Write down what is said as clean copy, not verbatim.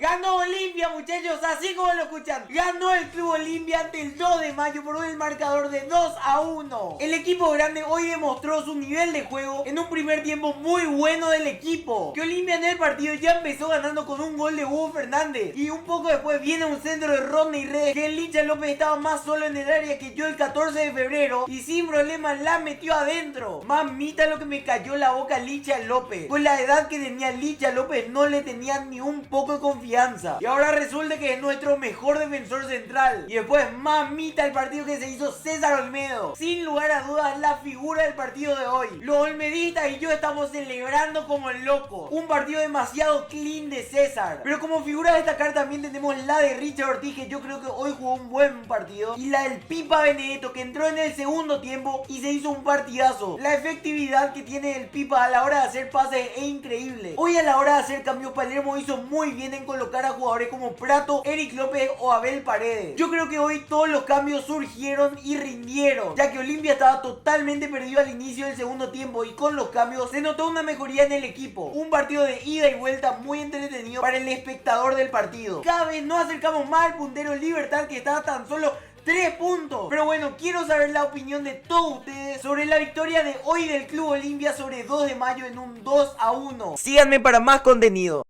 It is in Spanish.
Ganó Olimpia, muchachos, así como lo escuchan. Ganó el Club Olimpia ante el 2 de mayo por el marcador de 2-1. El equipo grande hoy demostró su nivel de juego en un primer tiempo muy bueno del equipo. Que Olimpia en el partido ya empezó ganando con un gol de Hugo Fernández. Y un poco después viene un centro de Rodney Redes, que el Licha López estaba más solo en el área que yo el 14 de febrero. Y sin problema la metió adentro. Mamita lo que me cayó la boca Licha López. Con la edad que tenía Licha López no le tenía ni un poco de confianza. Y ahora resulta que es nuestro mejor defensor central. Y después, mamita, el partido que se hizo César Olmedo. Sin lugar a dudas, la figura del partido de hoy. Los olmedistas y yo estamos celebrando como locos. Un partido demasiado clean de César. Pero como figura a destacar también tenemos la de Richard Ortiz, que yo creo que hoy jugó un buen partido. Y la del Pipa Benedetto, que entró en el segundo tiempo y se hizo un partidazo. La efectividad que tiene el Pipa a la hora de hacer pases es increíble. Hoy a la hora de hacer cambios, Palermo hizo muy bien en colocar a jugadores como Prato, Eric López o Abel Paredes. Yo creo que hoy todos los cambios surgieron y rindieron, ya que Olimpia estaba totalmente perdido al inicio del segundo tiempo y con los cambios se notó una mejoría en el equipo. Un partido de ida y vuelta muy entretenido para el espectador del partido. Cada vez nos acercamos más al puntero Libertad, que estaba tan solo 3 puntos. Pero bueno, quiero saber la opinión de todos ustedes sobre la victoria de hoy del Club Olimpia sobre 2 de mayo en un 2-1. Síganme para más contenido.